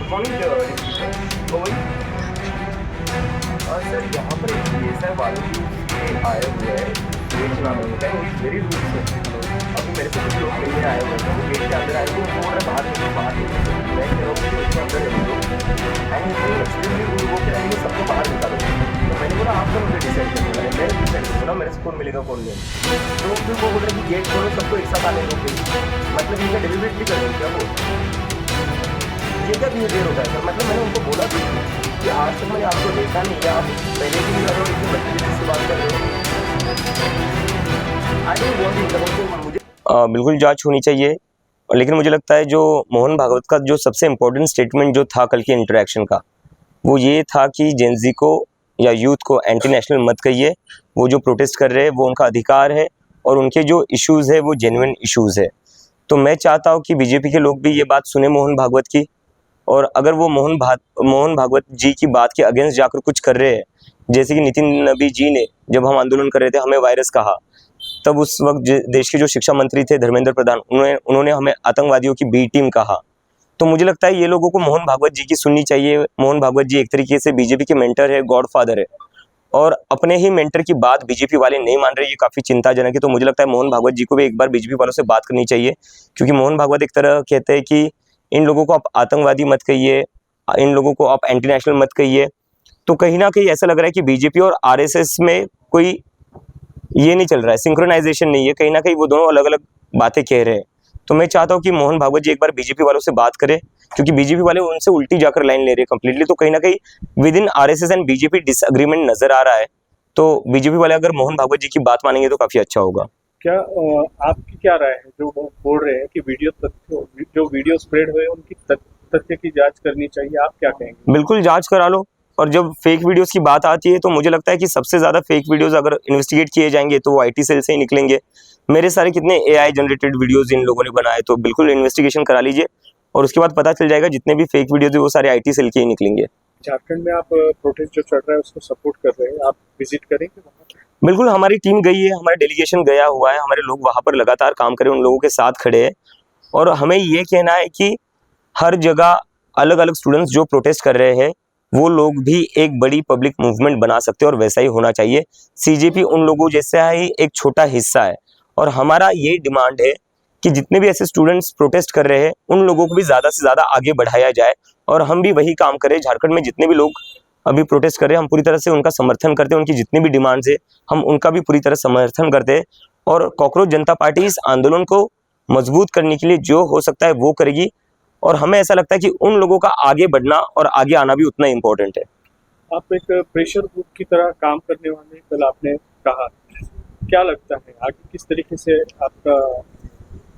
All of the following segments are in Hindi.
गुड मॉर्निंग सर, यहाँ पर एक बीएसआई वालों के आए हुए हैं गेट नाम का वेरी रूड सर। अभी मेरे से कुछ लोग मिलने आए हुए थे, वो गेट के अंदर आए हुए, वो बोल रहे बाहर निकलो बाहर निकलो। मैं कह रहा हूँ कि गेट के अंदर निकलो एंड एक्सट्रीमली रूड वो कह रहे हैं सबको बाहर निकालो। तो मैंने बोला आप मुझे डिसाइड करना है, मैं डिसाइड करूँगा मेरे से कौन मिलेगा कौन नहीं। तो फिर वो बोल रहे कि गेट खोलो सबको एक साथ आने दो। मतलब इनका डिलीवरेटली कर क्या वो ये क्या बिहेवियर होता है सर। मतलब मैंने उनको बोला भी कि आज तक मैंने आपको देखा नहीं है, आप पहले भी नहीं कर रहे हो, इतनी बदतमीजी से बात कर रहे हो। आई डोंट वांट मुझे बिल्कुल जांच होनी चाहिए। लेकिन मुझे लगता है जो मोहन भागवत का जो सबसे इम्पोर्टेंट स्टेटमेंट जो था कल के इंटरेक्शन का, वो ये था कि जेनजी को या यूथ को एंटी नेशनल मत कहिए। वो जो प्रोटेस्ट कर रहे हैं वो उनका अधिकार है और उनके जो इश्यूज़ है वो जेन्युइन इश्यूज़ है। तो मैं चाहता हूँ कि बीजेपी के लोग भी ये बात सुने मोहन भागवत की, और अगर वो मोहन भागवत जी की बात के अगेंस्ट जाकर कुछ कर रहे हैं, जैसे कि नितिन नबी जी ने जब हम आंदोलन कर रहे थे हमें वायरस कहा, तब उस वक्त देश के जो शिक्षा मंत्री थे धर्मेंद्र प्रधान, उन्होंने हमें आतंकवादियों की बी टीम कहा। तो मुझे लगता है ये लोगों को मोहन भागवत जी की सुननी चाहिए। मोहन भागवत जी एक तरीके से बीजेपी के मेंटर है, गॉडफादर है, और अपने ही मेंटर की बात बीजेपी वाले नहीं मान रहे, ये काफ़ी चिंताजनक है। तो मुझे लगता है मोहन भागवत जी को भी एक बार बीजेपी वालों से बात करनी चाहिए, क्योंकि मोहन भागवत एक तरह कहते हैं कि इन लोगों को आप आतंकवादी मत कहिए, इन लोगों को आप एंटी नेशनल मत कहिए। तो कहीं ना कहीं ऐसा लग रहा है कि बीजेपी और आरएसएस में कोई ये नहीं चल रहा है, सिंक्रोनाइजेशन नहीं है, कहीं ना कहीं वो दोनों अलग अलग बातें कह रहे हैं। तो मैं चाहता हूँ कि मोहन भागवत जी एक बार बीजेपी वालों से बात करें, क्योंकि बीजेपी वाले उनसे उल्टी जाकर लाइन ले रहे हैं कंप्लीटली। तो कहीं ना कहीं with in RSS and BJP disagreement नजर आ रहा है। तो बीजेपी वाले अगर मोहन भागवत जी की बात मानेंगे तो काफी अच्छा होगा। क्या आपकी क्या राय है जो वो बोल रहे हैं कि जो वीडियो स्प्रेड हुए उनकी तथ्य की जांच करनी चाहिए, आप क्या कहेंगे? बिल्कुल जांच करा लो। और जब फेक वीडियोस की बात आती है तो मुझे लगता है कि सबसे ज़्यादा फेक वीडियोस अगर इन्वेस्टिगेट किए जाएंगे तो वो आईटी सेल से ही निकलेंगे। मेरे सारे कितने एआई जनरेटेड वीडियोस इन लोगों ने बनाए, तो बिल्कुल इन्वेस्टिगेशन करा लीजिए और उसके बाद पता चल जाएगा जितने भी फेक वीडियोस है वो सारे आईटी सेल के ही निकलेंगे। झारखंड में आप प्रोटेस्ट जो चल रहा है उसको सपोर्ट कर रहे हैं, आप विजिट करेंगे वहाँ? बिल्कुल, हमारी टीम गई है, हमारा डेलीगेशन गया हुआ है, हमारे लोग वहाँ पर लगातार काम करें, उन लोगों के साथ खड़े हैं। और हमें ये कहना है कि हर जगह अलग अलग स्टूडेंट्स जो प्रोटेस्ट कर रहे हैं वो लोग भी एक बड़ी पब्लिक मूवमेंट बना सकते हैं, और वैसा ही होना चाहिए। सीजेपी उन लोगों जैसा ही एक छोटा हिस्सा है, और हमारा ये डिमांड है कि जितने भी ऐसे स्टूडेंट्स प्रोटेस्ट कर रहे हैं उन लोगों को भी ज़्यादा से ज़्यादा आगे बढ़ाया जाए, और हम भी वही काम करें। झारखंड में जितने भी लोग अभी प्रोटेस्ट कर रहे हैं हम पूरी तरह से उनका समर्थन करते हैं, उनकी जितनी भी डिमांड्स है हम उनका भी पूरी तरह समर्थन करते हैं। और कॉकरोच जनता पार्टी इस आंदोलन को मजबूत करने के लिए जो हो सकता है वो करेगी, और हमें ऐसा लगता है कि उन लोगों का आगे बढ़ना और आगे आना भी उतना इम्पोर्टेंट है। आप एक प्रेशर ग्रुप की तरह काम करने वाले, कल आपने कहा, क्या लगता है आगे किस तरीके से आपका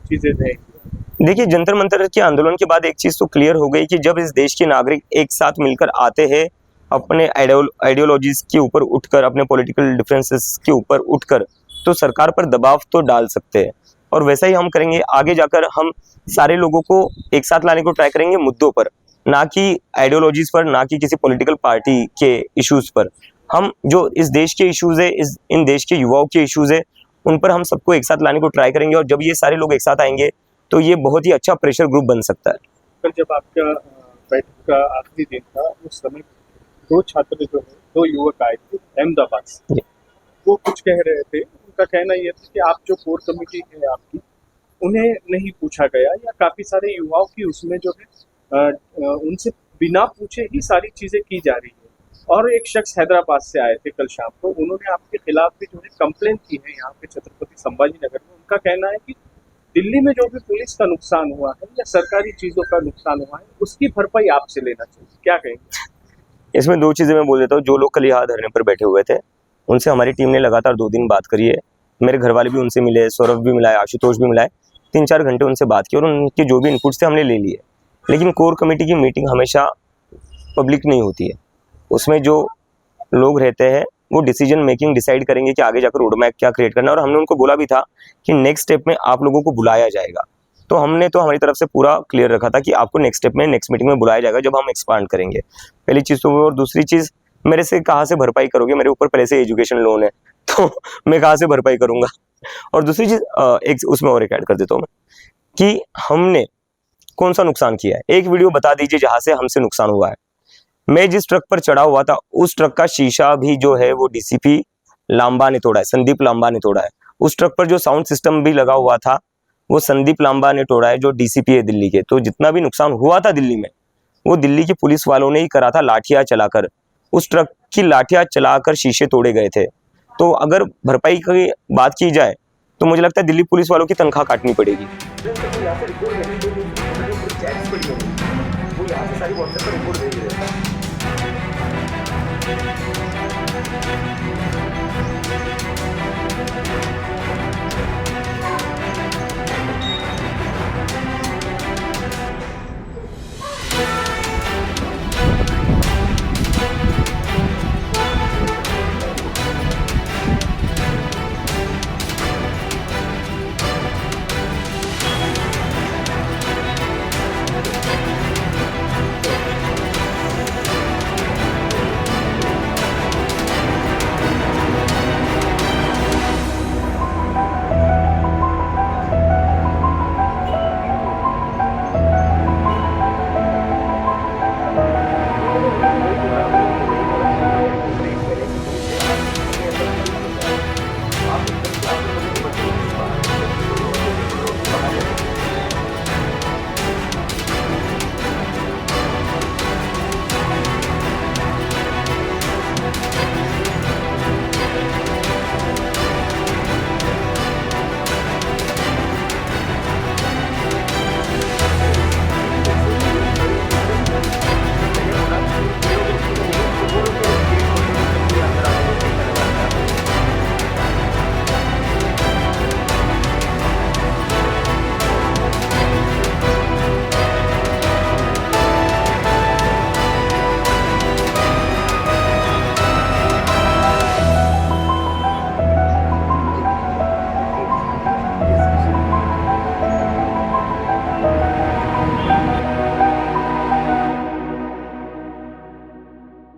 चीजें रहेंगी? देखिए, जंतर मंतर के आंदोलन के बाद एक चीज़ तो क्लियर हो गई कि जब इस देश के नागरिक एक साथ मिलकर आते हैं, अपने आइडियोलॉजीज के ऊपर उठकर, अपने पॉलिटिकल डिफरेंसेस के ऊपर उठकर, तो सरकार पर दबाव तो डाल सकते हैं, और वैसा ही हम करेंगे। आगे जाकर हम सारे लोगों को एक साथ लाने को ट्राई करेंगे मुद्दों पर, ना कि आइडियोलॉजीज पर, ना कि किसी पॉलिटिकल पार्टी के इश्यूज पर। हम जो इस देश के इश्यूज है, इन देश के युवाओं के इश्यूज है, उन पर हम सबको एक साथ लाने को ट्राई करेंगे, और जब ये सारे लोग एक साथ आएंगे तो ये बहुत ही अच्छा प्रेशर ग्रुप बन सकता है। कल जब आपका बैठक का आखिरी दिन था उस समय दो छात्र जो है, दो युवक आए थे अहमदाबाद से, वो कुछ कह रहे थे। उनका कहना यह था कि आप जो कोर कमेटी है आपकी, उन्हें नहीं पूछा गया, या काफी सारे युवाओं की उसमें जो है उनसे बिना पूछे ही सारी चीजें की जा रही है। और एक शख्स हैदराबाद से आए थे कल शाम को, उन्होंने आपके खिलाफ भी जो है कंप्लेंट की है यहाँ पे छत्रपति संभाजी नगर में। उनका कहना है कि दिल्ली में जो भी पुलिस का नुकसान हुआ है या सरकारी चीजों का नुकसान हुआ है उसकी भरपाई आपसे लेना चाहिए, क्या कहेंगे? इसमें दो चीज़ें मैं बोल देता हूँ। जो लोग कल यहाँ धरने पर बैठे हुए थे उनसे हमारी टीम ने लगातार 2 दिन बात करी है। मेरे घर वाले भी उनसे मिले, सौरभ भी मिला है, आशुतोष भी मिला है। 3-4 घंटे उनसे बात की और उनके जो भी इनपुट्स थे हमने ले लिए। लेकिन कोर कमेटी की मीटिंग हमेशा पब्लिक नहीं होती है, उसमें जो लोग रहते हैं वो डिसीजन मेकिंग डिसाइड करेंगे कि आगे जाकर रोड मैप क्या क्रिएट करना है। और हमने उनको बोला भी था कि नेक्स्ट स्टेप में आप लोगों को बुलाया जाएगा। तो हमने तो हमारी तरफ से पूरा क्लियर रखा था कि आपको नेक्स्ट स्टेप में, नेक्स्ट मीटिंग में बुलाया जाएगा जब हम एक्सपांड करेंगे। पहली चीज़ तो वो। और दूसरी चीज़, मेरे से कहाँ से भरपाई करोगे? मेरे ऊपर पहले से एजुकेशन लोन है, तो मैं कहाँ से भरपाई करूँगा? और दूसरी चीज़ एक उसमें और एक ऐड कर देता हूँ मैं, कि हमने कौन सा नुकसान किया है, एक वीडियो बता दीजिए जहां से हमसे नुकसान हुआ है। मैं जिस ट्रक पर चढ़ा हुआ था उस ट्रक का शीशा भी जो है वो डीसीपी लांबा ने तोड़ा है, संदीप लांबा ने तोड़ा है। उस ट्रक पर जो साउंड सिस्टम भी लगा हुआ था वो संदीप लांबा ने तोड़ा है, जो डीसीपी है दिल्ली के। तो जितना भी नुकसान हुआ था दिल्ली में वो दिल्ली की पुलिस वालों ने ही करा था, लाठियां चलाकर। उस ट्रक की लाठियां चलाकर शीशे तोड़े गए थे। तो अगर भरपाई की बात की जाए तो मुझे लगता है दिल्ली पुलिस वालों की तनख्वाह काटनी पड़ेगी। तो यहाँ से रिपोर्ट भेजी, जो चैट्स पड़ी होंगी वो यहाँ से सारी व्हाट्सएप पर रिपोर्ट भेज देता है।